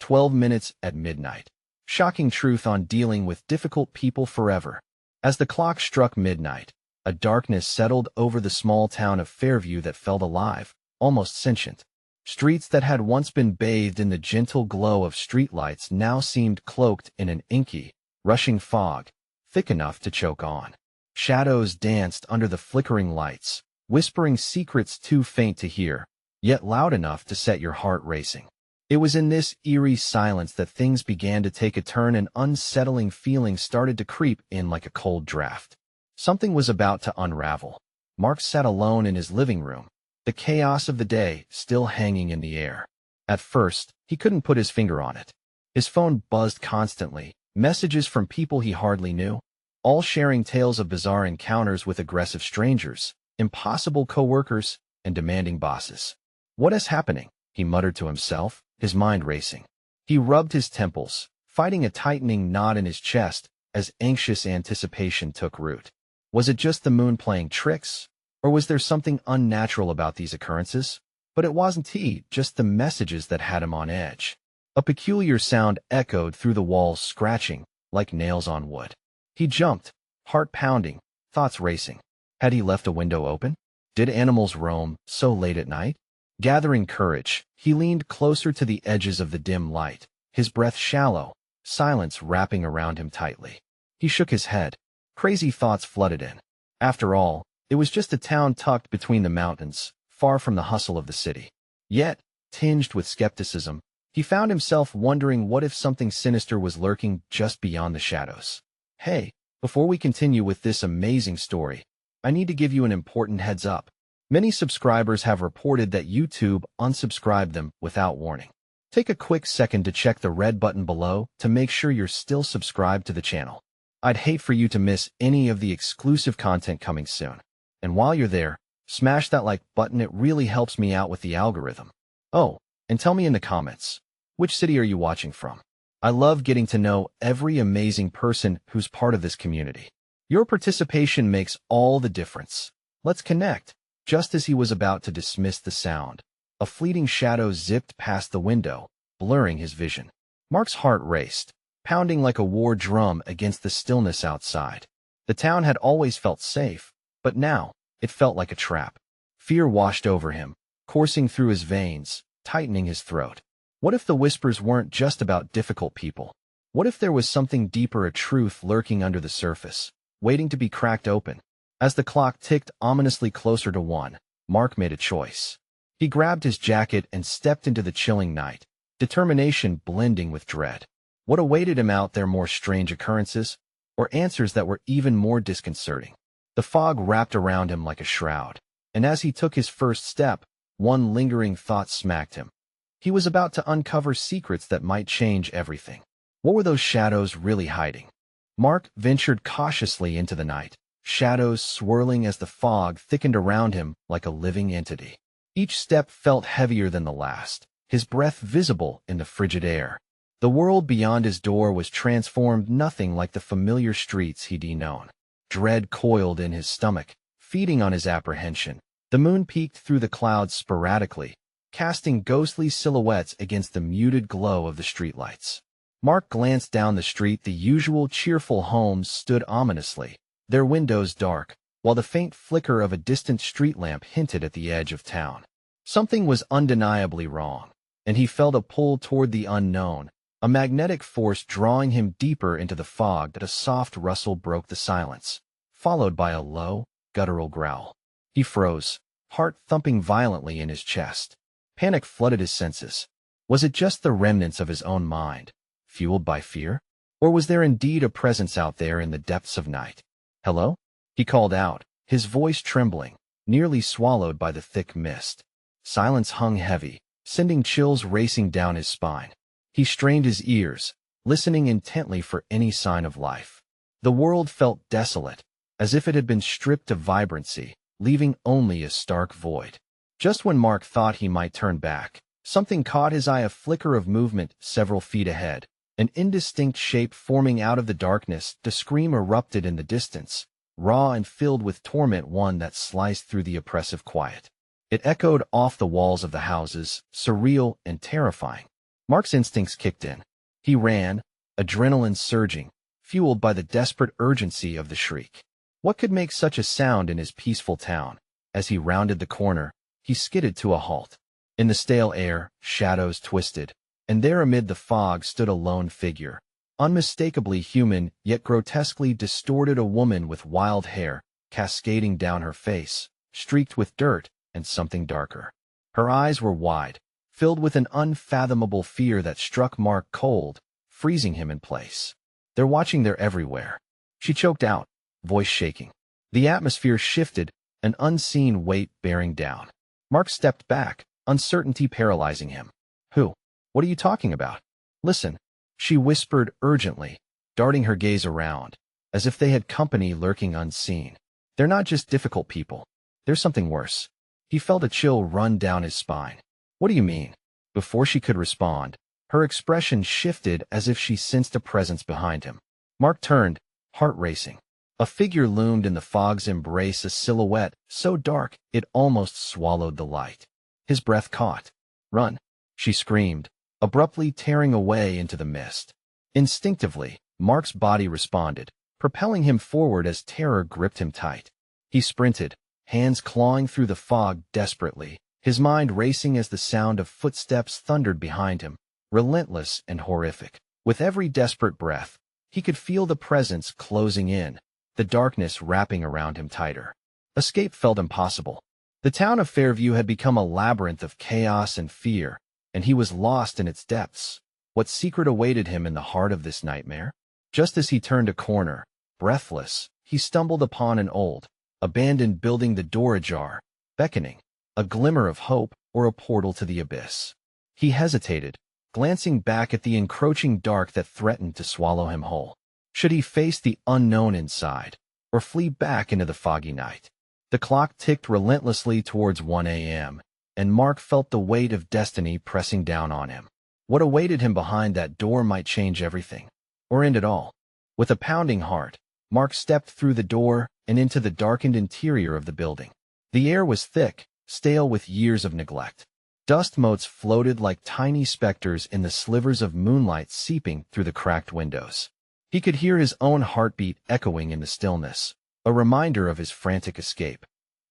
12 minutes at midnight. Shocking truth on dealing with difficult people forever. As the clock struck midnight, a darkness settled over the small town of Fairview that felt alive, almost sentient. Streets that had once been bathed in the gentle glow of streetlights now seemed cloaked in an inky, rushing fog, thick enough to choke on. Shadows danced under the flickering lights, whispering secrets too faint to hear, yet loud enough to set your heart racing. It was in this eerie silence that things began to take a turn and unsettling feelings started to creep in like a cold draft. Something was about to unravel. Mark sat alone in his living room, the chaos of the day still hanging in the air. At first, he couldn't put his finger on it. His phone buzzed constantly, messages from people he hardly knew, all sharing tales of bizarre encounters with aggressive strangers, impossible coworkers, and demanding bosses. "What is happening?" he muttered to himself, his mind racing. He rubbed his temples, fighting a tightening knot in his chest as anxious anticipation took root. Was it just the moon playing tricks? Or was there something unnatural about these occurrences? But it wasn't just the messages that had him on edge. A peculiar sound echoed through the walls, scratching, like nails on wood. He jumped, heart pounding, thoughts racing. Had he left a window open? Did animals roam so late at night? Gathering courage, he leaned closer to the edges of the dim light, his breath shallow, silence wrapping around him tightly. He shook his head. Crazy thoughts flooded in. After all, it was just a town tucked between the mountains, far from the hustle of the city. Yet, tinged with skepticism, he found himself wondering what if something sinister was lurking just beyond the shadows. Hey, before we continue with this amazing story, I need to give you an important heads up. Many subscribers have reported that YouTube unsubscribed them without warning. Take a quick second to check the red button below to make sure you're still subscribed to the channel. I'd hate for you to miss any of the exclusive content coming soon. And while you're there, smash that like button, it really helps me out with the algorithm. Oh, and tell me in the comments, which city are you watching from? I love getting to know every amazing person who's part of this community. Your participation makes all the difference. Let's connect. Just as he was about to dismiss the sound, a fleeting shadow zipped past the window, blurring his vision. Mark's heart raced, pounding like a war drum against the stillness outside. The town had always felt safe, but now it felt like a trap. Fear washed over him, coursing through his veins, tightening his throat. What if the whispers weren't just about difficult people? What if there was something deeper, a truth lurking under the surface, waiting to be cracked open? As the clock ticked ominously closer to 1, Mark made a choice. He grabbed his jacket and stepped into the chilling night, determination blending with dread. What awaited him out there? More strange occurrences, or answers that were even more disconcerting? The fog wrapped around him like a shroud, and as he took his first step, one lingering thought smacked him. He was about to uncover secrets that might change everything. What were those shadows really hiding? Mark ventured cautiously into the night, shadows swirling as the fog thickened around him like a living entity. Each step felt heavier than the last, his breath visible in the frigid air. The world beyond his door was transformed, nothing like the familiar streets he'd known. Dread coiled in his stomach, feeding on his apprehension. The moon peeked through the clouds sporadically, casting ghostly silhouettes against the muted glow of the streetlights. Mark glanced down the street. The usual cheerful homes stood ominously, their windows dark, while the faint flicker of a distant street lamp hinted at the edge of town. Something was undeniably wrong, and he felt a pull toward the unknown, a magnetic force drawing him deeper into the fog. That a soft rustle broke the silence, followed by a low, guttural growl. He froze, heart thumping violently in his chest. Panic flooded his senses. Was it just the remnants of his own mind, fueled by fear? Or was there indeed a presence out there in the depths of night? "Hello?" he called out, his voice trembling, nearly swallowed by the thick mist. Silence hung heavy, sending chills racing down his spine. He strained his ears, listening intently for any sign of life. The world felt desolate, as if it had been stripped of vibrancy, leaving only a stark void. Just when Mark thought he might turn back, something caught his eye, a flicker of movement several feet ahead. An indistinct shape forming out of the darkness. The scream erupted in the distance, raw and filled with torment, one that sliced through the oppressive quiet. It echoed off the walls of the houses, surreal and terrifying. Mark's instincts kicked in. He ran, adrenaline surging, fueled by the desperate urgency of the shriek. What could make such a sound in his peaceful town? As he rounded the corner, he skidded to a halt. In the stale air, shadows twisted, and there amid the fog stood a lone figure. Unmistakably human, yet grotesquely distorted, a woman with wild hair, cascading down her face, streaked with dirt and something darker. Her eyes were wide, filled with an unfathomable fear that struck Mark cold, freezing him in place. They're watching, they're everywhere. She choked out, voice shaking. The atmosphere shifted, an unseen weight bearing down. Mark stepped back, uncertainty paralyzing him. Who? What are you talking about? Listen, she whispered urgently, darting her gaze around, as if they had company lurking unseen. They're not just difficult people. There's something worse. He felt a chill run down his spine. What do you mean? Before she could respond, her expression shifted as if she sensed a presence behind him. Mark turned, heart racing. A figure loomed in the fog's embrace, a silhouette so dark it almost swallowed the light. His breath caught. Run, she screamed, abruptly tearing away into the mist. Instinctively, Mark's body responded, propelling him forward as terror gripped him tight. He sprinted, hands clawing through the fog desperately, his mind racing as the sound of footsteps thundered behind him, relentless and horrific. With every desperate breath, he could feel the presence closing in, the darkness wrapping around him tighter. Escape felt impossible. The town of Fairview had become a labyrinth of chaos and fear, and he was lost in its depths. What secret awaited him in the heart of this nightmare? Just as he turned a corner, breathless, he stumbled upon an old, abandoned building, the door ajar, beckoning, a glimmer of hope or a portal to the abyss. He hesitated, glancing back at the encroaching dark that threatened to swallow him whole. Should he face the unknown inside, or flee back into the foggy night? The clock ticked relentlessly towards 1 a.m., and Mark felt the weight of destiny pressing down on him. What awaited him behind that door might change everything, or end it all. With a pounding heart, Mark stepped through the door and into the darkened interior of the building. The air was thick, stale with years of neglect. Dust motes floated like tiny specters in the slivers of moonlight seeping through the cracked windows. He could hear his own heartbeat echoing in the stillness, a reminder of his frantic escape.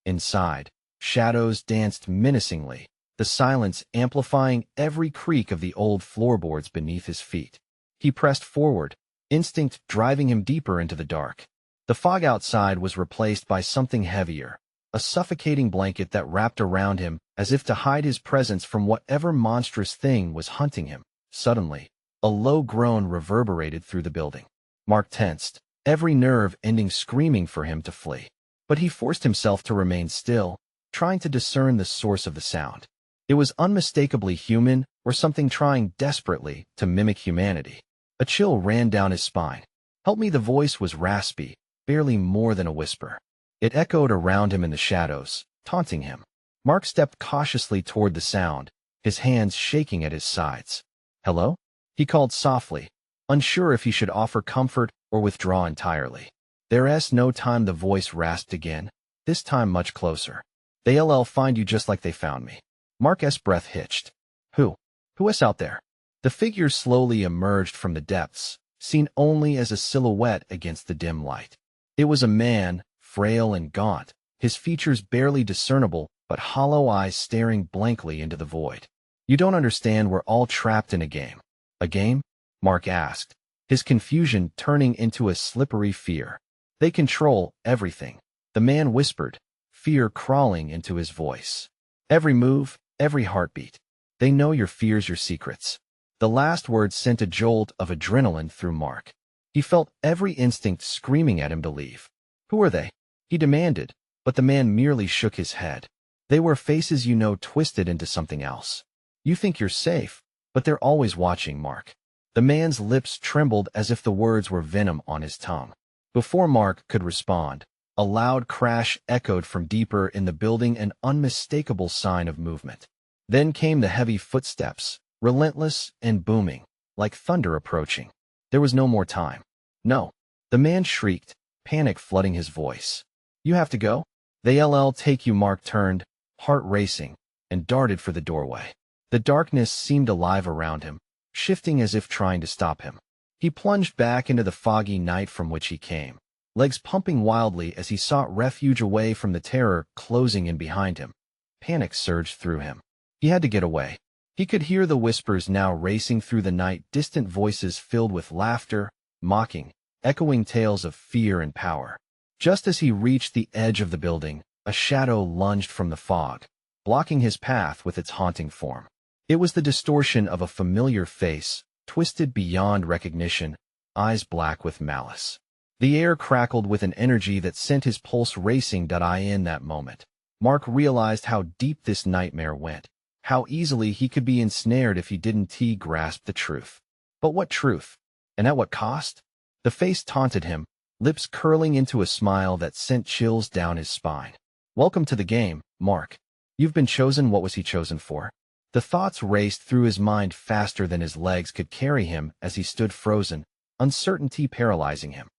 Inside, shadows danced menacingly, the silence amplifying every creak of the old floorboards beneath his feet. He pressed forward, instinct driving him deeper into the dark. The fog outside was replaced by something heavier, a suffocating blanket that wrapped around him as if to hide his presence from whatever monstrous thing was hunting him. Suddenly, a low groan reverberated through the building. Mark tensed, every nerve ending screaming for him to flee. But he forced himself to remain still, trying to discern the source of the sound. It was unmistakably human, or something trying desperately to mimic humanity. A chill ran down his spine. "Help me," the voice was raspy, barely more than a whisper. It echoed around him in the shadows, taunting him. Mark stepped cautiously toward the sound, his hands shaking at his sides. "Hello?" he called softly, unsure if he should offer comfort or withdraw entirely. "There's no time," the voice rasped again, this time much closer. "They'll find you just like they found me." Mark's breath hitched. Who? Who is out there?" The figure slowly emerged from the depths, seen only as a silhouette against the dim light. It was a man, frail and gaunt, his features barely discernible, but hollow eyes staring blankly into the void. "You don't understand, we're all trapped in a game." "A game?" Mark asked, his confusion turning into a slippery fear. "They control everything," the man whispered, fear crawling into his voice. "Every move, every heartbeat. They know your fears, your secrets." The last words sent a jolt of adrenaline through Mark. He felt every instinct screaming at him to leave. "Who are they?" he demanded, but the man merely shook his head. "They were faces you know twisted into something else. You think you're safe, but they're always watching, Mark." The man's lips trembled as if the words were venom on his tongue. Before Mark could respond, a loud crash echoed from deeper in the building, an unmistakable sign of movement. Then came the heavy footsteps, relentless and booming, like thunder approaching. There was no more time. "No," the man shrieked, panic flooding his voice. "You have to go? They'll take you." Mark turned, heart racing, and darted for the doorway. The darkness seemed alive around him, shifting as if trying to stop him. He plunged back into the foggy night from which he came, legs pumping wildly as he sought refuge away from the terror closing in behind him. Panic surged through him. He had to get away. He could hear the whispers now racing through the night, distant voices filled with laughter, mocking, echoing tales of fear and power. Just as he reached the edge of the building, a shadow lunged from the fog, blocking his path with its haunting form. It was the distortion of a familiar face, twisted beyond recognition, eyes black with malice. The air crackled with an energy that sent his pulse racing. In that moment, Mark realized how deep this nightmare went, how easily he could be ensnared if he didn't grasp the truth. But what truth? And at what cost? The face taunted him, lips curling into a smile that sent chills down his spine. "Welcome to the game, Mark. You've been chosen." What was he chosen for? The thoughts raced through his mind faster than his legs could carry him as he stood frozen, uncertainty paralyzing him.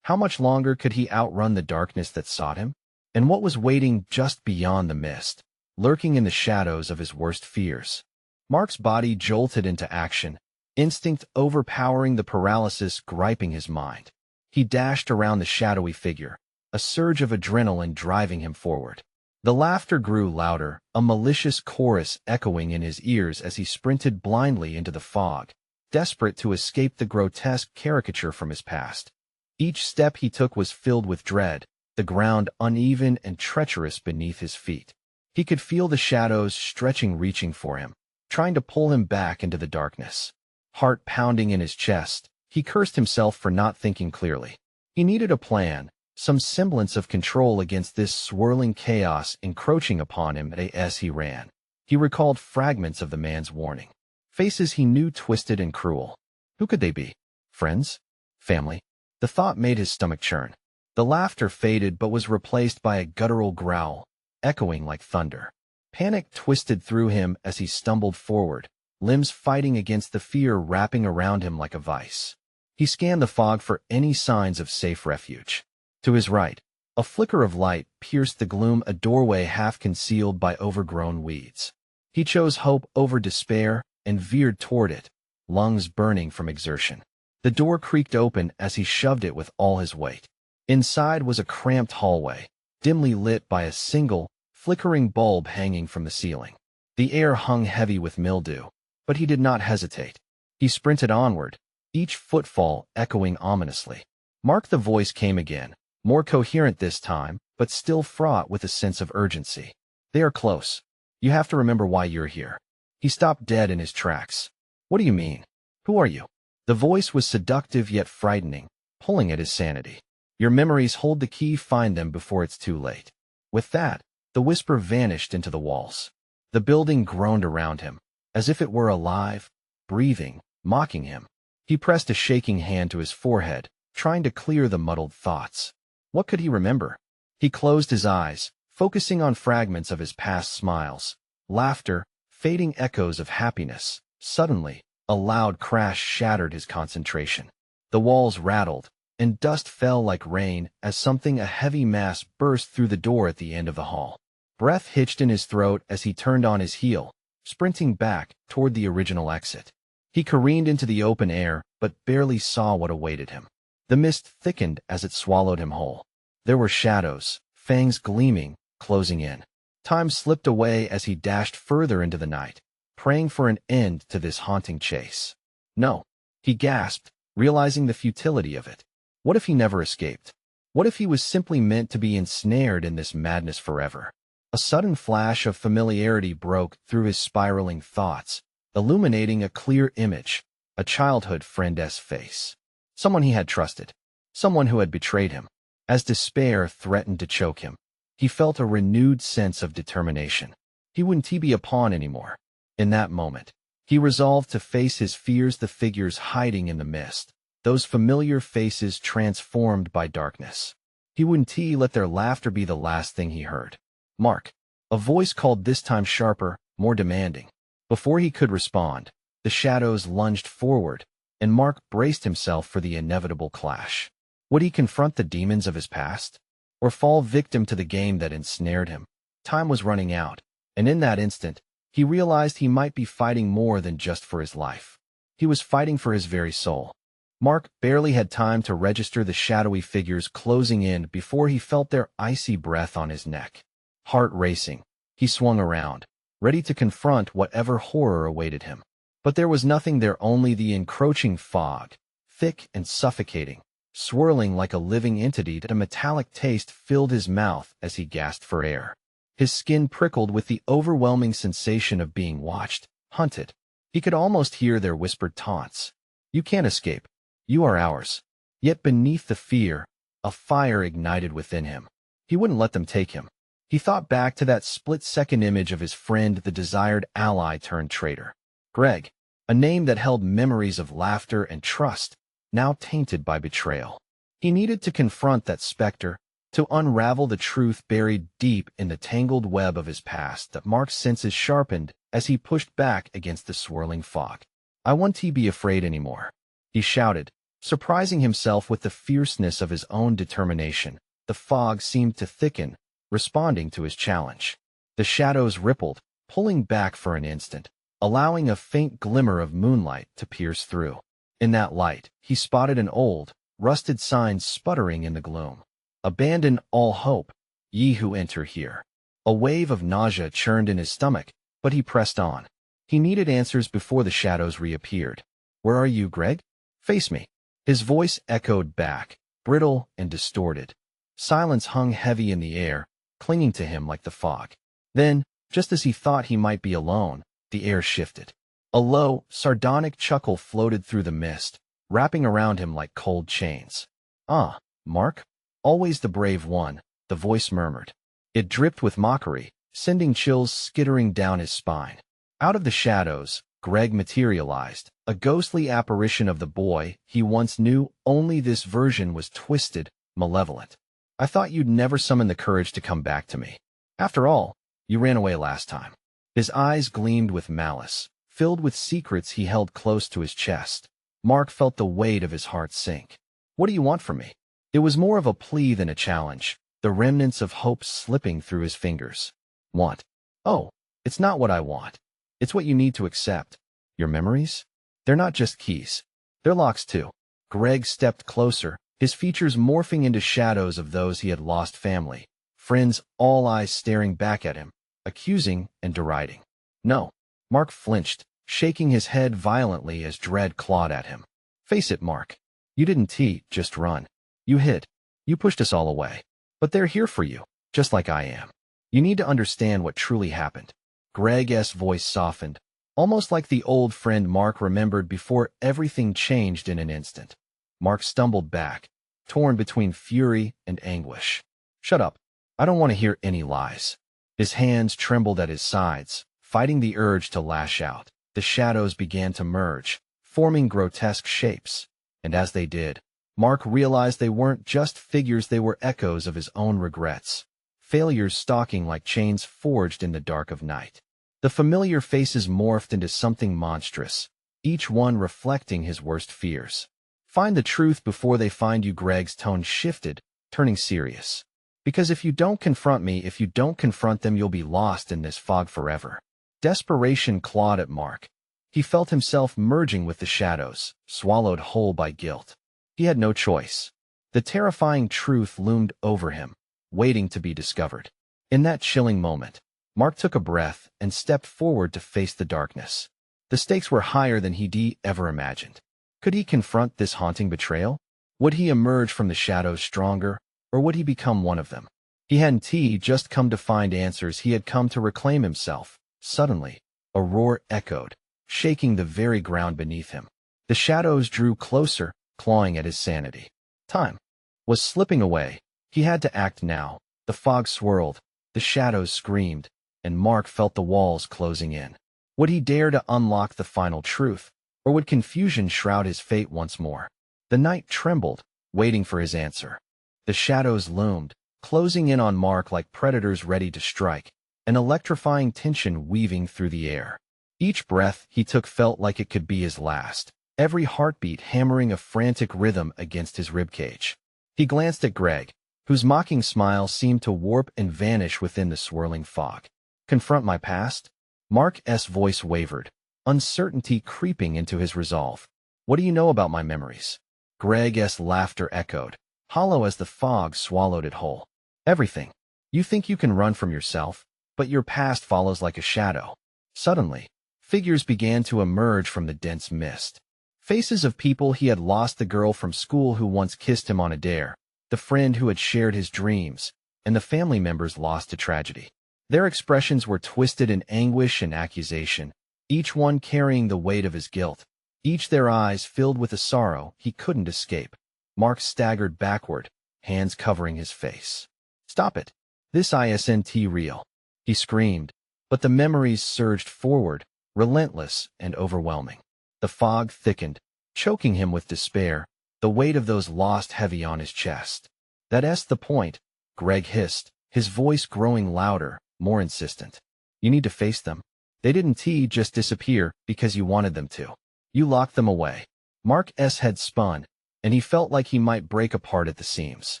How much longer could he outrun the darkness that sought him? And what was waiting just beyond the mist, lurking in the shadows of his worst fears? Mark's body jolted into action, instinct overpowering the paralysis griping his mind. He dashed around the shadowy figure, a surge of adrenaline driving him forward. The laughter grew louder, a malicious chorus echoing in his ears as he sprinted blindly into the fog, desperate to escape the grotesque caricature from his past. Each step he took was filled with dread, the ground uneven and treacherous beneath his feet. He could feel the shadows stretching, reaching for him, trying to pull him back into the darkness. Heart pounding in his chest, he cursed himself for not thinking clearly. He needed a plan, some semblance of control against this swirling chaos encroaching upon him as he ran. He recalled fragments of the man's warning. Faces he knew twisted and cruel. Who could they be? Friends? Family? The thought made his stomach churn. The laughter faded but was replaced by a guttural growl, echoing like thunder. Panic twisted through him as he stumbled forward, limbs fighting against the fear wrapping around him like a vice. He scanned the fog for any signs of safe refuge. To his right, a flicker of light pierced the gloom, a doorway half concealed by overgrown weeds. He chose hope over despair and veered toward it, lungs burning from exertion. The door creaked open as he shoved it with all his weight. Inside was a cramped hallway, dimly lit by a single, flickering bulb hanging from the ceiling. The air hung heavy with mildew, but he did not hesitate. He sprinted onward, each footfall echoing ominously. Mark, the voice came again, more coherent this time, but still fraught with a sense of urgency. "They are close. You have to remember why you're here." He stopped dead in his tracks. "What do you mean? Who are you?" The voice was seductive yet frightening, pulling at his sanity. "Your memories hold the key. Find them before it's too late." With that, the whisper vanished into the walls. The building groaned around him, as if it were alive, breathing, mocking him. He pressed a shaking hand to his forehead, trying to clear the muddled thoughts. What could he remember? He closed his eyes, focusing on fragments of his past smiles, laughter, fading echoes of happiness. Suddenly, a loud crash shattered his concentration. The walls rattled, and dust fell like rain as a heavy mass burst through the door at the end of the hall. Breath hitched in his throat as he turned on his heel, sprinting back toward the original exit. He careened into the open air, but barely saw what awaited him. The mist thickened as it swallowed him whole. There were shadows, fangs gleaming, closing in. Time slipped away as he dashed further into the night, praying for an end to this haunting chase. No, he gasped, realizing the futility of it. What if he never escaped? What if he was simply meant to be ensnared in this madness forever? A sudden flash of familiarity broke through his spiraling thoughts, illuminating a clear image, a childhood friend's face. Someone he had trusted, someone who had betrayed him. As despair threatened to choke him, he felt a renewed sense of determination. He wouldn't be a pawn anymore. In that moment, he resolved to face his fears, the figures hiding in the mist, those familiar faces transformed by darkness. He wouldn't let their laughter be the last thing he heard. "Mark," a voice called, this time sharper, more demanding. Before he could respond, the shadows lunged forward, and Mark braced himself for the inevitable clash. Would he confront the demons of his past, or fall victim to the game that ensnared him? Time was running out, and in that instant, he realized he might be fighting more than just for his life. He was fighting for his very soul. Mark barely had time to register the shadowy figures closing in before he felt their icy breath on his neck. Heart racing, he swung around, ready to confront whatever horror awaited him. But there was nothing there, only the encroaching fog, thick and suffocating, swirling like a living entity. That a metallic taste filled his mouth as he gasped for air. His skin prickled with the overwhelming sensation of being watched, hunted. He could almost hear their whispered taunts. "You can't escape. You are ours." Yet beneath the fear, a fire ignited within him. He wouldn't let them take him. He thought back to that split-second image of his friend, the desired ally turned traitor. Greg, a name that held memories of laughter and trust, now tainted by betrayal. He needed to confront that specter, to unravel the truth buried deep in the tangled web of his past. That Mark's senses sharpened as he pushed back against the swirling fog. "I won't be afraid anymore," he shouted, surprising himself with the fierceness of his own determination. The fog seemed to thicken, responding to his challenge. The shadows rippled, pulling back for an instant, allowing a faint glimmer of moonlight to pierce through. In that light, he spotted an old, rusted sign sputtering in the gloom. "Abandon all hope, ye who enter here." A wave of nausea churned in his stomach, but he pressed on. He needed answers before the shadows reappeared. "Where are you, Greg? Face me." His voice echoed back, brittle and distorted. Silence hung heavy in the air, clinging to him like the fog. Then, just as he thought he might be alone, the air shifted. A low, sardonic chuckle floated through the mist, wrapping around him like cold chains. "Ah, Mark? Always the brave one," the voice murmured. It dripped with mockery, sending chills skittering down his spine. Out of the shadows, Greg materialized, a ghostly apparition of the boy he once knew, only this version was twisted, malevolent. "I thought you'd never summon the courage to come back to me. After all, you ran away last time." His eyes gleamed with malice, filled with secrets he held close to his chest. Mark felt the weight of his heart sink. "What do you want from me?" It was more of a plea than a challenge, the remnants of hope slipping through his fingers. "Want? Oh, it's not what I want. It's what you need to accept. Your memories? They're not just keys. They're locks too." Greg stepped closer, his features morphing into shadows of those he had lost: family, friends, all eyes staring back at him, accusing and deriding. "No." Mark flinched, shaking his head violently as dread clawed at him. "Face it, Mark. You didn't just run. You hid. You pushed us all away. But they're here for you, just like I am. You need to understand what truly happened." Greg's voice softened, almost like the old friend Mark remembered before everything changed in an instant. Mark stumbled back, torn between fury and anguish. "Shut up. I don't want to hear any lies." His hands trembled at his sides, fighting the urge to lash out. The shadows began to merge, forming grotesque shapes. And as they did, Mark realized they weren't just figures, they were echoes of his own regrets. Failures stalking like chains forged in the dark of night. The familiar faces morphed into something monstrous, each one reflecting his worst fears. "Find the truth before they find you." Greg's tone shifted, turning serious. "Because if you don't confront me, if you don't confront them, you'll be lost in this fog forever." Desperation clawed at Mark. He felt himself merging with the shadows, swallowed whole by guilt. He had no choice. The terrifying truth loomed over him, waiting to be discovered. In that chilling moment, Mark took a breath and stepped forward to face the darkness. The stakes were higher than he'd ever imagined. Could he confront this haunting betrayal? Would he emerge from the shadows stronger, or would he become one of them? He hadn't just come to find answers, he had come to reclaim himself. Suddenly, a roar echoed, shaking the very ground beneath him. The shadows drew closer, clawing at his sanity. Time was slipping away. He had to act now. The fog swirled, the shadows screamed, and Mark felt the walls closing in. Would he dare to unlock the final truth, or would confusion shroud his fate once more? The night trembled, waiting for his answer. The shadows loomed, closing in on Mark like predators ready to strike, an electrifying tension weaving through the air. Each breath he took felt like it could be his last, every heartbeat hammering a frantic rhythm against his ribcage. He glanced at Greg, whose mocking smile seemed to warp and vanish within the swirling fog. "Confront my past?" Mark's voice wavered, uncertainty creeping into his resolve. What do you know about my memories? Greg's laughter echoed, hollow as the fog swallowed it whole. Everything. You think you can run from yourself, but your past follows like a shadow. Suddenly, figures began to emerge from the dense mist. Faces of people he had lost, the girl from school who once kissed him on a dare, the friend who had shared his dreams, and the family members lost to tragedy. Their expressions were twisted in anguish and accusation, each one carrying the weight of his guilt, each their eyes filled with a sorrow he couldn't escape. Mark staggered backward, hands covering his face. "Stop it! This isn't real," he screamed, but the memories surged forward, relentless and overwhelming. The fog thickened, choking him with despair, the weight of those lost heavy on his chest. "That's the point," Greg hissed, his voice growing louder, more insistent. "You need to face them. They didn't just disappear because you wanted them to. You locked them away." Mark's head spun, and he felt like he might break apart at the seams.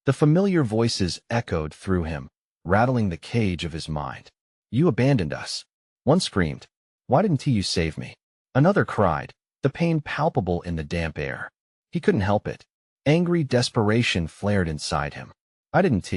The familiar voices echoed through him, rattling the cage of his mind. "You abandoned us." One screamed, "Why didn't you save me?" Another cried, the pain palpable in the damp air. He couldn't help it. Angry desperation flared inside him. "I didn't.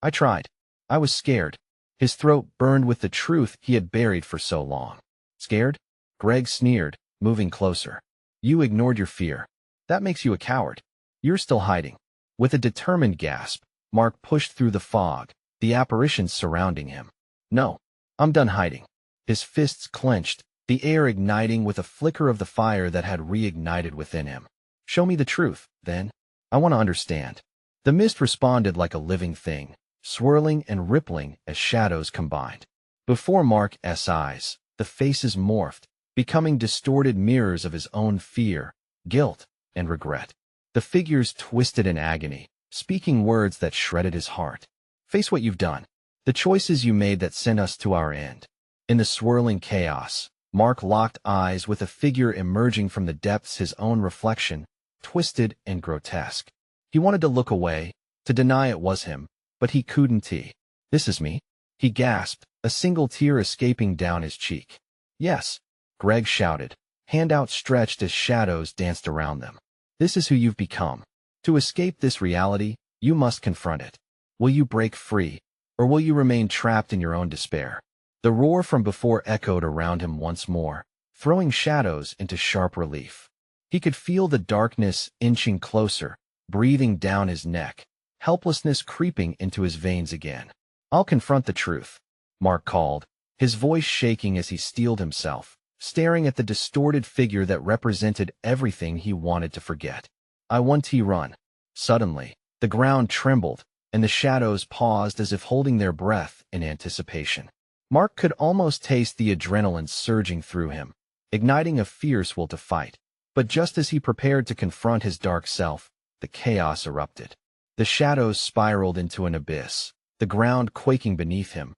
I tried. I was scared." His throat burned with the truth he had buried for so long. "Scared?" Greg sneered, moving closer. "You ignored your fear. That makes you a coward. You're still hiding." With a determined gasp, Mark pushed through the fog, the apparitions surrounding him. "No, I'm done hiding." His fists clenched, the air igniting with a flicker of the fire that had reignited within him. "Show me the truth, then. I want to understand." The mist responded like a living thing, swirling and rippling as shadows combined. Before Mark's eyes, the faces morphed, becoming distorted mirrors of his own fear, guilt, and regret. The figures twisted in agony, speaking words that shredded his heart. "Face what you've done. The choices you made that sent us to our end." In the swirling chaos, Mark locked eyes with a figure emerging from the depths, his own reflection, twisted and grotesque. He wanted to look away, to deny it was him, but he couldn't. "This is me?" he gasped, a single tear escaping down his cheek. "Yes," Greg shouted, hand outstretched as shadows danced around them. "This is who you've become. To escape this reality, you must confront it. Will you break free, or will you remain trapped in your own despair?" The roar from before echoed around him once more, throwing shadows into sharp relief. He could feel the darkness inching closer, breathing down his neck, helplessness creeping into his veins again. "I'll confront the truth," Mark called, his voice shaking as he steeled himself, staring at the distorted figure that represented everything he wanted to forget. "I want to run." Suddenly, the ground trembled, and the shadows paused as if holding their breath in anticipation. Mark could almost taste the adrenaline surging through him, igniting a fierce will to fight. But just as he prepared to confront his dark self, the chaos erupted. The shadows spiraled into an abyss, the ground quaking beneath him,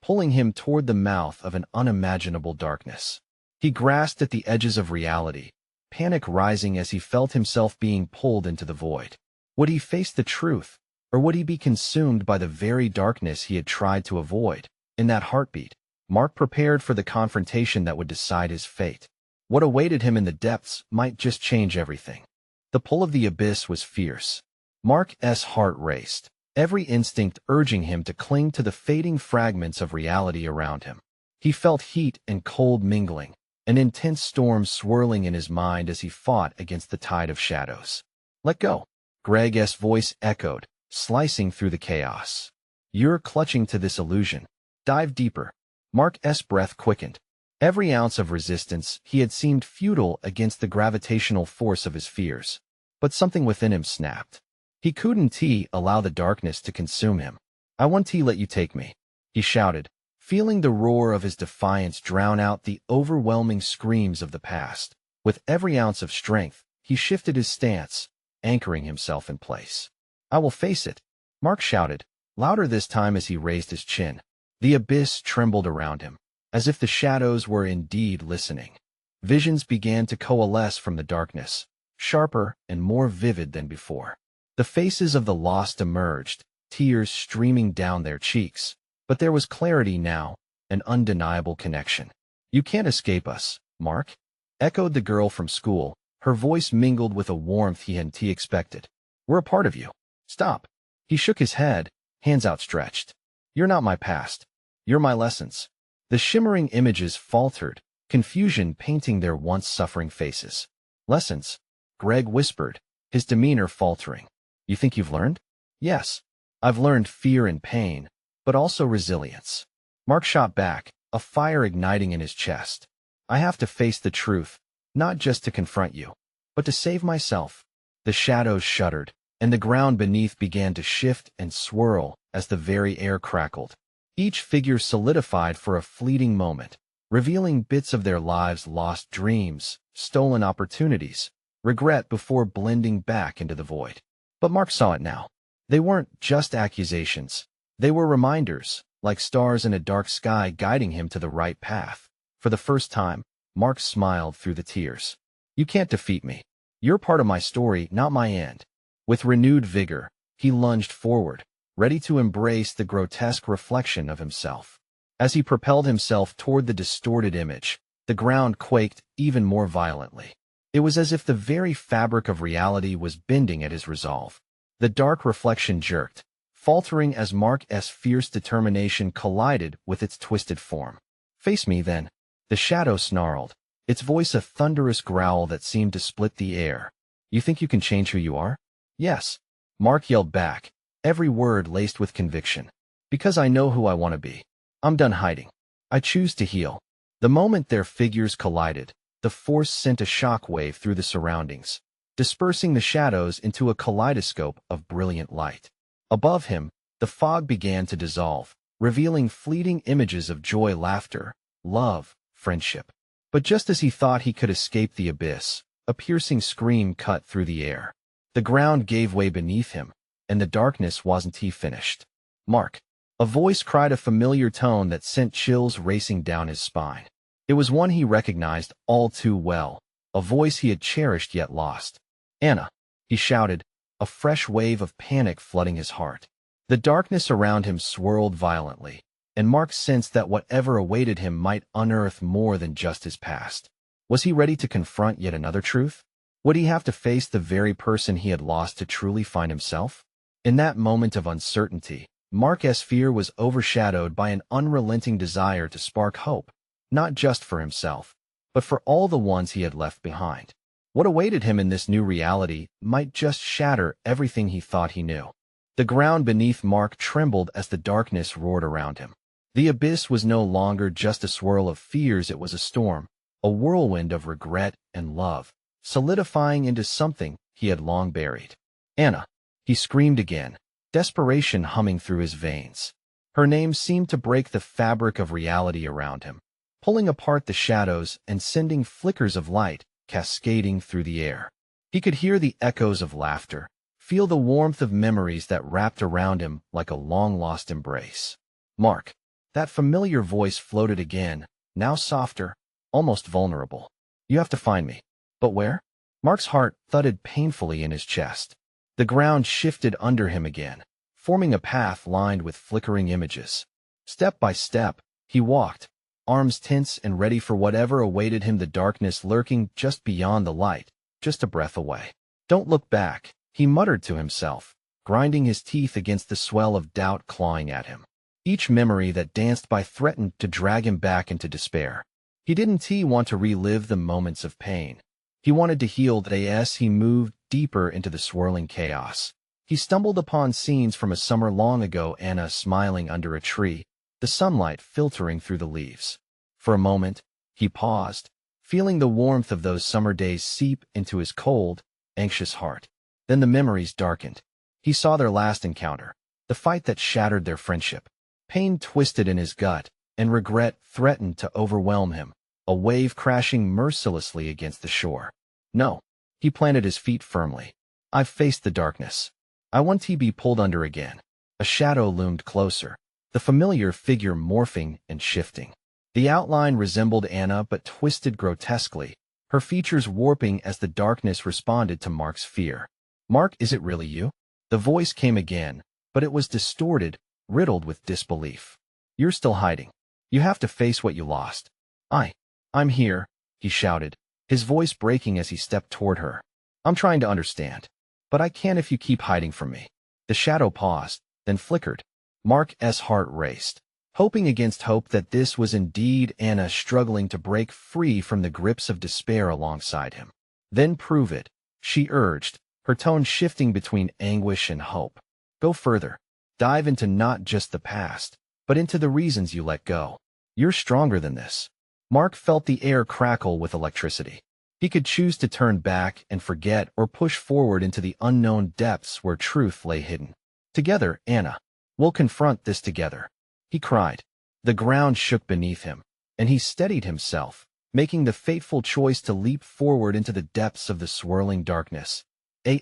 pulling him toward the mouth of an unimaginable darkness. He grasped at the edges of reality, panic rising as he felt himself being pulled into the void. Would he face the truth, or would he be consumed by the very darkness he had tried to avoid? In that heartbeat, Mark prepared for the confrontation that would decide his fate. What awaited him in the depths might just change everything. The pull of the abyss was fierce. Mark's heart raced, every instinct urging him to cling to the fading fragments of reality around him. He felt heat and cold mingling, an intense storm swirling in his mind as he fought against the tide of shadows. "Let go," Greg's voice echoed, slicing through the chaos. "You're clutching to this illusion. Dive deeper." Mark's breath quickened. Every ounce of resistance he had seemed futile against the gravitational force of his fears. But something within him snapped. He couldn't allow the darkness to consume him. "I want to let you take me," he shouted, feeling the roar of his defiance drown out the overwhelming screams of the past. With every ounce of strength, he shifted his stance, anchoring himself in place. "I will face it," Mark shouted, louder this time as he raised his chin. The abyss trembled around him, as if the shadows were indeed listening. Visions began to coalesce from the darkness, sharper and more vivid than before. The faces of the lost emerged, tears streaming down their cheeks. But there was clarity now, an undeniable connection. "You can't escape us," Mark? Echoed the girl from school, her voice mingled with a warmth he hadn't expected. We're a part of you. Stop. He shook his head, hands outstretched. You're not my past. You're my lessons. The shimmering images faltered, confusion painting their once suffering faces. Lessons? Greg whispered, his demeanor faltering. You think you've learned? Yes. I've learned fear and pain, but also resilience. Mark shot back, a fire igniting in his chest. I have to face the truth, not just to confront you, but to save myself. The shadows shuddered, and the ground beneath began to shift and swirl as the very air crackled. Each figure solidified for a fleeting moment, revealing bits of their lives, lost dreams, stolen opportunities, regret before blending back into the void. But Mark saw it now. They weren't just accusations. They were reminders, like stars in a dark sky guiding him to the right path. For the first time, Mark smiled through the tears. You can't defeat me. You're part of my story, not my end. With renewed vigor, he lunged forward, ready to embrace the grotesque reflection of himself. As he propelled himself toward the distorted image, the ground quaked even more violently. It was as if the very fabric of reality was bending at his resolve. The dark reflection jerked, faltering as Mark's fierce determination collided with its twisted form. Face me, then. The shadow snarled, its voice a thunderous growl that seemed to split the air. You think you can change who you are? Yes. Mark yelled back, every word laced with conviction. Because I know who I want to be. I'm done hiding. I choose to heal. The moment their figures collided, the force sent a shock wave through the surroundings, dispersing the shadows into a kaleidoscope of brilliant light. Above him, the fog began to dissolve, revealing fleeting images of joy, laughter, love, friendship. But just as he thought he could escape the abyss, a piercing scream cut through the air. The ground gave way beneath him, and the darkness wasn't finished. Mark. A voice cried, a familiar tone that sent chills racing down his spine. It was one he recognized all too well, a voice he had cherished yet lost. Anna, he shouted, a fresh wave of panic flooding his heart. The darkness around him swirled violently, and Mark sensed that whatever awaited him might unearth more than just his past. Was he ready to confront yet another truth? Would he have to face the very person he had lost to truly find himself? In that moment of uncertainty, Mark's fear was overshadowed by an unrelenting desire to spark hope, not just for himself, but for all the ones he had left behind. What awaited him in this new reality might just shatter everything he thought he knew. The ground beneath Mark trembled as the darkness roared around him. The abyss was no longer just a swirl of fears, it was a storm, a whirlwind of regret and love, solidifying into something he had long buried. Anna, he screamed again, desperation humming through his veins. Her name seemed to break the fabric of reality around him, pulling apart the shadows and sending flickers of light cascading through the air. He could hear the echoes of laughter, feel the warmth of memories that wrapped around him like a long-lost embrace. Mark. That familiar voice floated again, now softer, almost vulnerable. You have to find me. But where? Mark's heart thudded painfully in his chest. The ground shifted under him again, forming a path lined with flickering images. Step by step, he walked, arms tense and ready for whatever awaited him, the darkness lurking just beyond the light, just a breath away. Don't look back, he muttered to himself, grinding his teeth against the swell of doubt clawing at him. Each memory that danced by threatened to drag him back into despair. He didn't want to relive the moments of pain. He wanted to heal. As he moved deeper into the swirling chaos, he stumbled upon scenes from a summer long ago, Anna smiling under a tree, the sunlight filtering through the leaves. For a moment, he paused, feeling the warmth of those summer days seep into his cold, anxious heart. Then the memories darkened. He saw their last encounter, the fight that shattered their friendship. Pain twisted in his gut, and regret threatened to overwhelm him, a wave crashing mercilessly against the shore. No. He planted his feet firmly. I've faced the darkness. I want to be pulled under again. A shadow loomed closer, the familiar figure morphing and shifting. The outline resembled Anna but twisted grotesquely, her features warping as the darkness responded to Mark's fear. Mark, is it really you? The voice came again, but it was distorted, riddled with disbelief. You're still hiding. You have to face what you lost. I'm here. he shouted, his voice breaking as he stepped toward her. I'm trying to understand. But I can't if you keep hiding from me. The shadow paused, then flickered. Mark's heart raced, hoping against hope that this was indeed Anna struggling to break free from the grips of despair alongside him. Then prove it, she urged, her tone shifting between anguish and hope. Go further. Dive into not just the past, but into the reasons you let go. You're stronger than this. Mark felt the air crackle with electricity. He could choose to turn back and forget or push forward into the unknown depths where truth lay hidden. Together, Anna. We'll confront this together, he cried. The ground shook beneath him, and he steadied himself, making the fateful choice to leap forward into the depths of the swirling darkness.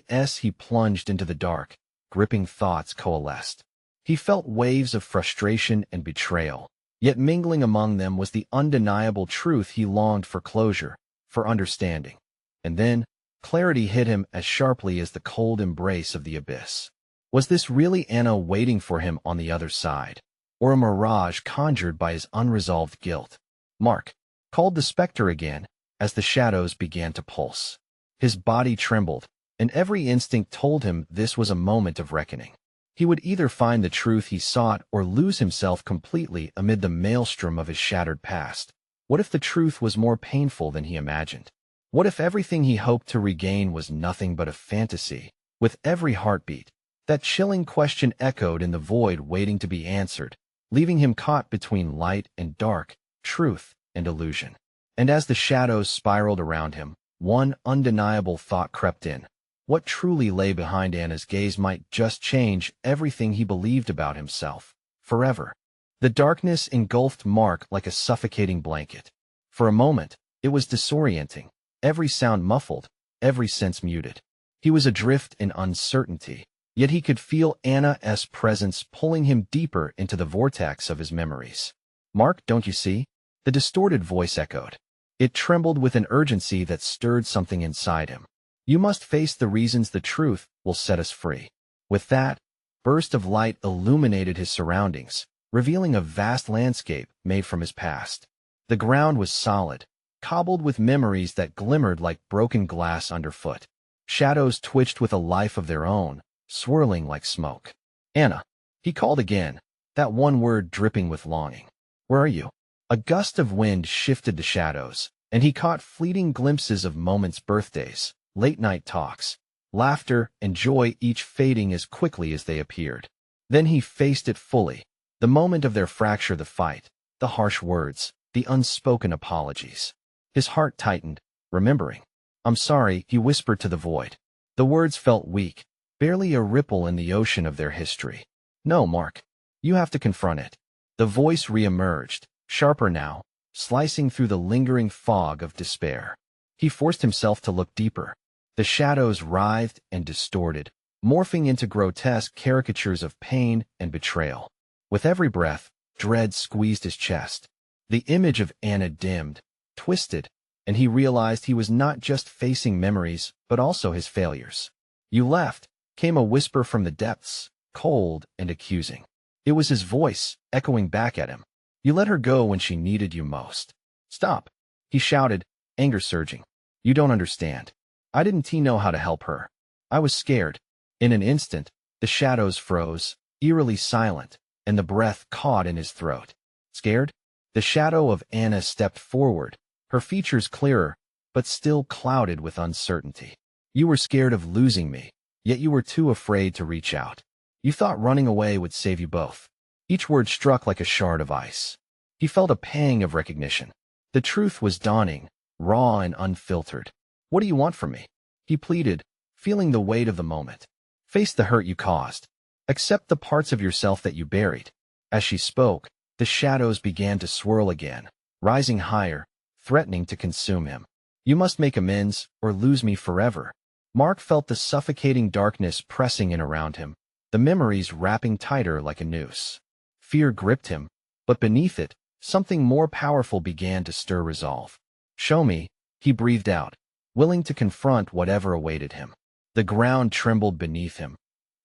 As he plunged into the dark, gripping thoughts coalesced. He felt waves of frustration and betrayal, yet mingling among them was the undeniable truth he longed for closure, for understanding. And then, clarity hit him as sharply as the cold embrace of the abyss. Was this really Anna waiting for him on the other side, or a mirage conjured by his unresolved guilt? Mark called the specter again as the shadows began to pulse. His body trembled, and every instinct told him this was a moment of reckoning. He would either find the truth he sought or lose himself completely amid the maelstrom of his shattered past. What if the truth was more painful than he imagined? What if everything he hoped to regain was nothing but a fantasy? With every heartbeat, that chilling question echoed in the void waiting to be answered, leaving him caught between light and dark, truth and illusion. And as the shadows spiraled around him, one undeniable thought crept in. What truly lay behind Anna's gaze might just change everything he believed about himself, forever. The darkness engulfed Mark like a suffocating blanket. For a moment, it was disorienting, every sound muffled, every sense muted. He was adrift in uncertainty, yet he could feel Anna's presence pulling him deeper into the vortex of his memories. Mark, don't you see? The distorted voice echoed. It trembled with an urgency that stirred something inside him. You must face the reasons the truth will set us free. With that, burst of light illuminated his surroundings, revealing a vast landscape made from his past. The ground was solid, cobbled with memories that glimmered like broken glass underfoot. Shadows twitched with a life of their own, swirling like smoke. Anna, he called again, that one word dripping with longing. Where are you? A gust of wind shifted the shadows, and he caught fleeting glimpses of moments' birthdays, late-night talks, laughter, and joy, each fading as quickly as they appeared. Then he faced it fully, the moment of their fracture, the fight, the harsh words, the unspoken apologies. His heart tightened, remembering. I'm sorry, he whispered to the void. The words felt weak, barely a ripple in the ocean of their history. No, Mark. You have to confront it. The voice reemerged, sharper now, slicing through the lingering fog of despair. He forced himself to look deeper. The shadows writhed and distorted, morphing into grotesque caricatures of pain and betrayal. With every breath, dread squeezed his chest. The image of Anna dimmed, twisted, and he realized he was not just facing memories, but also his failures. You left, came a whisper from the depths, cold and accusing. It was his voice, echoing back at him. You let her go when she needed you most. Stop, he shouted, anger surging. You don't understand. I didn't know how to help her. I was scared. In an instant, the shadows froze, eerily silent, and the breath caught in his throat. Scared? The shadow of Anna stepped forward, her features clearer, but still clouded with uncertainty. You were scared of losing me, yet you were too afraid to reach out. You thought running away would save you both. Each word struck like a shard of ice. He felt a pang of recognition. The truth was dawning, raw and unfiltered. What do you want from me? He pleaded, feeling the weight of the moment. Face the hurt you caused. Accept the parts of yourself that you buried. As she spoke, the shadows began to swirl again, rising higher, threatening to consume him. You must make amends or lose me forever. Mark felt the suffocating darkness pressing in around him, the memories wrapping tighter like a noose. Fear gripped him, but beneath it, something more powerful began to stir resolve. Show me, he breathed out, willing to confront whatever awaited him. The ground trembled beneath him,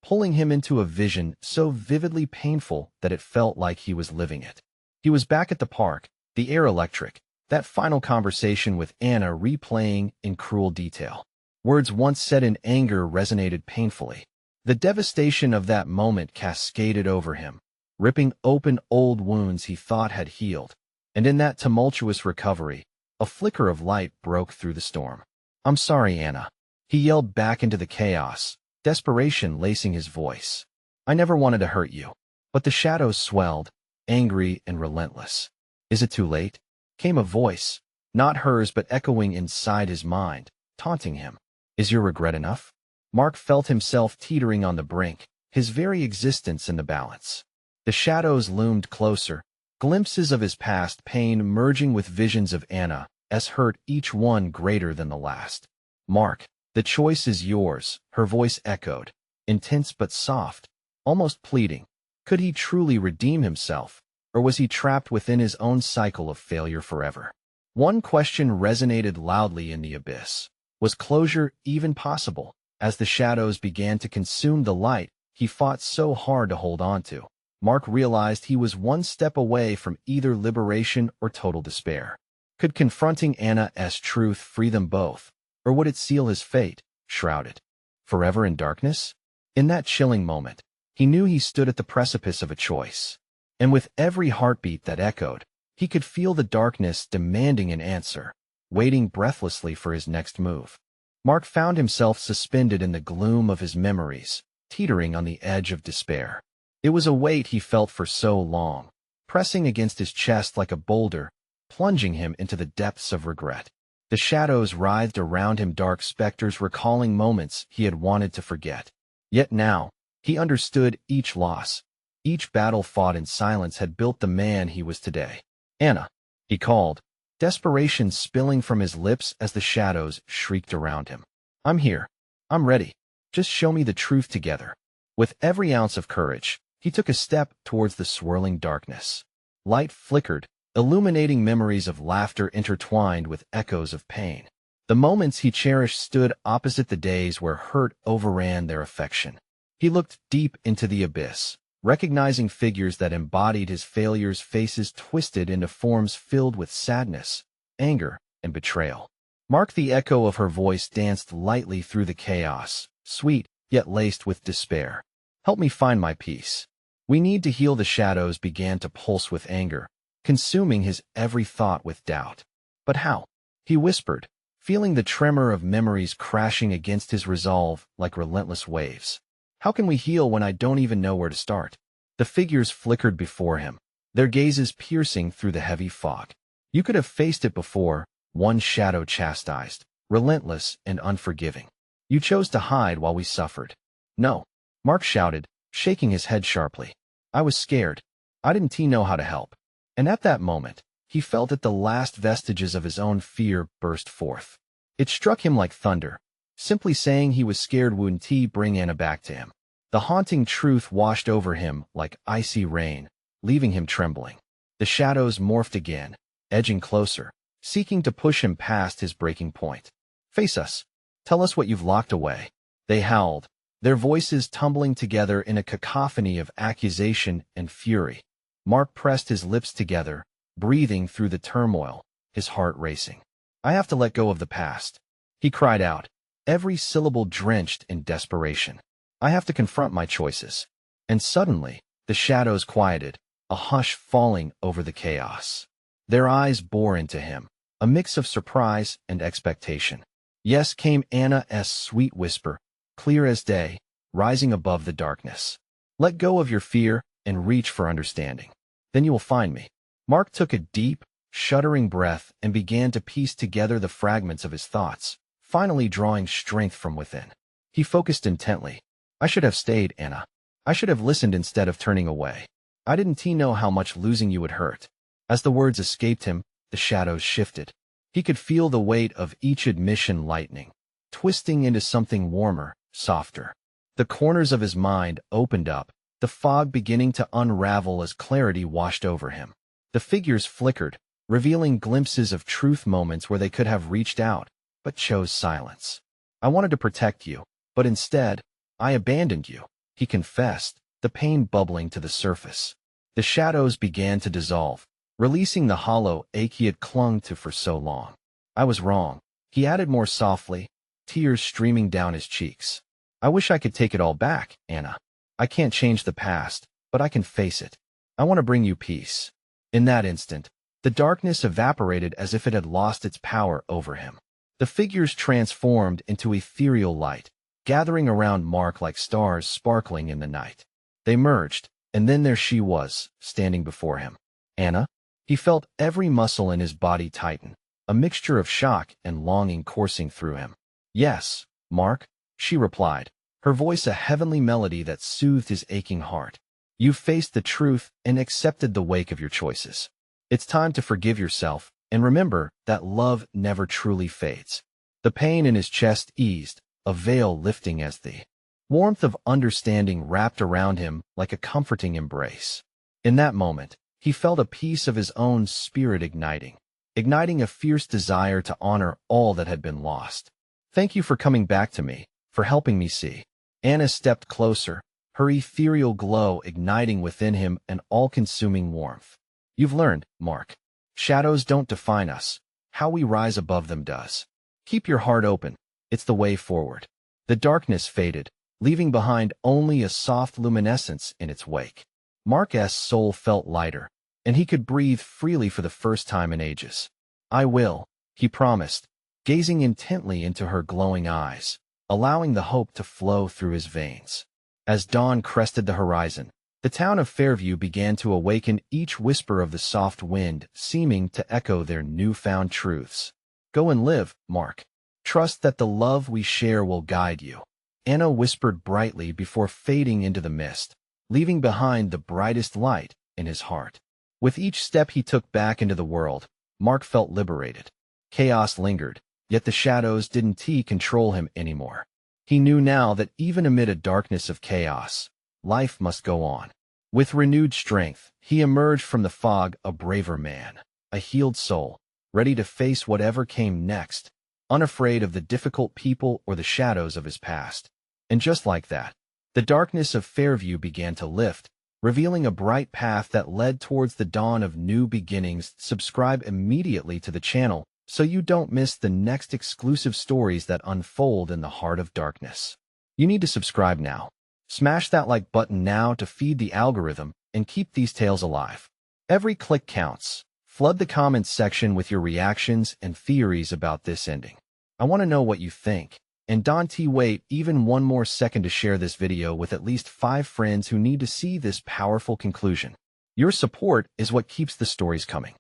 pulling him into a vision so vividly painful that it felt like he was living it. He was back at the park, the air electric, That final conversation with Anna replaying in cruel detail. Words once said in anger resonated painfully. The devastation of that moment cascaded over him, ripping open old wounds he thought had healed. And in that tumultuous recovery, a flicker of light broke through the storm. "I'm sorry, Anna," he yelled back into the chaos, desperation lacing his voice. "I never wanted to hurt you." But the shadows swelled, angry and relentless. "Is it too late?" came a voice, not hers but echoing inside his mind, taunting him. "Is your regret enough?" Mark felt himself teetering on the brink, his very existence in the balance. The shadows loomed closer, glimpses of his past pain merging with visions of Anna's hurt, each one greater than the last. "Mark, the choice is yours," her voice echoed, intense but soft, almost pleading. Could he truly redeem himself, or was he trapped within his own cycle of failure forever? One question resonated loudly in the abyss. Was closure even possible? As the shadows began to consume the light he fought so hard to hold on to, Mark realized he was one step away from either liberation or total despair. Could confronting Anna's truth free them both, or would it seal his fate, shrouded forever in darkness? In that chilling moment, he knew he stood at the precipice of a choice. And with every heartbeat that echoed, he could feel the darkness demanding an answer, waiting breathlessly for his next move. Mark found himself suspended in the gloom of his memories, teetering on the edge of despair. It was a weight he felt for so long, pressing against his chest like a boulder, plunging him into the depths of regret. The shadows writhed around him, dark specters recalling moments he had wanted to forget. Yet now, he understood each loss. Each battle fought in silence had built the man he was today. "Anna," he called, desperation spilling from his lips as the shadows shrieked around him. "I'm here. I'm ready. Just show me the truth together." With every ounce of courage, he took a step towards the swirling darkness. Light flickered, illuminating memories of laughter intertwined with echoes of pain. The moments he cherished stood opposite the days where hurt overran their affection. He looked deep into the abyss, recognizing figures that embodied his failures, faces twisted into forms filled with sadness, anger, and betrayal. Mark, the echo of her voice danced lightly through the chaos, sweet yet laced with despair. "Help me find my peace. We need to heal." The shadows began to pulse with anger, consuming his every thought with doubt. "But how?" he whispered, feeling the tremor of memories crashing against his resolve like relentless waves. "How can we heal when I don't even know where to start?" The figures flickered before him, their gazes piercing through the heavy fog. "You could have faced it before," one shadow chastised, relentless and unforgiving. "You chose to hide while we suffered." "No," Mark shouted, shaking his head sharply. "I was scared. I didn't know how to help." And at that moment, he felt that the last vestiges of his own fear burst forth. It struck him like thunder. Simply saying he was scared wouldn't bring Anna back to him. The haunting truth washed over him like icy rain, leaving him trembling. The shadows morphed again, edging closer, seeking to push him past his breaking point. "Face us. Tell us what you've locked away," they howled, their voices tumbling together in a cacophony of accusation and fury. Mark pressed his lips together, breathing through the turmoil, his heart racing. "I have to let go of the past," he cried out, every syllable drenched in desperation. "I have to confront my choices." And suddenly, the shadows quieted, a hush falling over the chaos. Their eyes bore into him, a mix of surprise and expectation. "Yes," came Anna's sweet whisper, clear as day, rising above the darkness. "Let go of your fear and reach for understanding. Then you will find me." Mark took a deep, shuddering breath and began to piece together the fragments of his thoughts, finally drawing strength from within. He focused intently. "I should have stayed, Anna. I should have listened instead of turning away. I didn't know how much losing you would hurt." As the words escaped him, the shadows shifted. He could feel the weight of each admission lightening, twisting into something warmer, softer. The corners of his mind opened up, the fog beginning to unravel as clarity washed over him. The figures flickered, revealing glimpses of truth, moments where they could have reached out, but chose silence. "I wanted to protect you, but instead, I abandoned you," he confessed, the pain bubbling to the surface. The shadows began to dissolve, releasing the hollow ache he had clung to for so long. I was wrong, he added more softly, tears streaming down his cheeks. I wish I could take it all back, Anna. I can't change the past, but I can face it. I want to bring you peace. In that instant, the darkness evaporated as if it had lost its power over him. The figures transformed into ethereal light, gathering around Mark like stars sparkling in the night. They merged, and then there she was, standing before him. Anna? He felt every muscle in his body tighten, a mixture of shock and longing coursing through him. Yes, Mark, she replied, her voice a heavenly melody that soothed his aching heart. You've faced the truth and accepted the wake of your choices. It's time to forgive yourself, and remember that love never truly fades. The pain in his chest eased, a veil lifting as the warmth of understanding wrapped around him like a comforting embrace. In that moment, he felt a piece of his own spirit igniting a fierce desire to honor all that had been lost. Thank you for coming back to me, for helping me see. Anna stepped closer, her ethereal glow igniting within him an all-consuming warmth. You've learned, Mark. Shadows don't define us. How we rise above them does. Keep your heart open. It's the way forward. The darkness faded, leaving behind only a soft luminescence in its wake. Mark's soul felt lighter, and he could breathe freely for the first time in ages. I will, he promised, gazing intently into her glowing eyes, allowing the hope to flow through his veins. As dawn crested the horizon, the town of Fairview began to awaken, each whisper of the soft wind seeming to echo their newfound truths. Go and live, Mark. Trust that the love we share will guide you. Anna whispered brightly before fading into the mist, leaving behind the brightest light in his heart. With each step he took back into the world, Mark felt liberated. Chaos lingered, yet the shadows didn't control him anymore. He knew now that even amid a darkness of chaos, life must go on. With renewed strength, he emerged from the fog a braver man, a healed soul, ready to face whatever came next, unafraid of the difficult people or the shadows of his past. And just like that, the darkness of Fairview began to lift, revealing a bright path that led towards the dawn of new beginnings. Subscribe immediately to the channel so you don't miss the next exclusive stories that unfold in the heart of darkness. You need to subscribe now. Smash that like button now to feed the algorithm and keep these tales alive. Every click counts. Flood the comments section with your reactions and theories about this ending. I want to know what you think. And don't wait even one more second to share this video with at least 5 friends who need to see this powerful conclusion. Your support is what keeps the stories coming.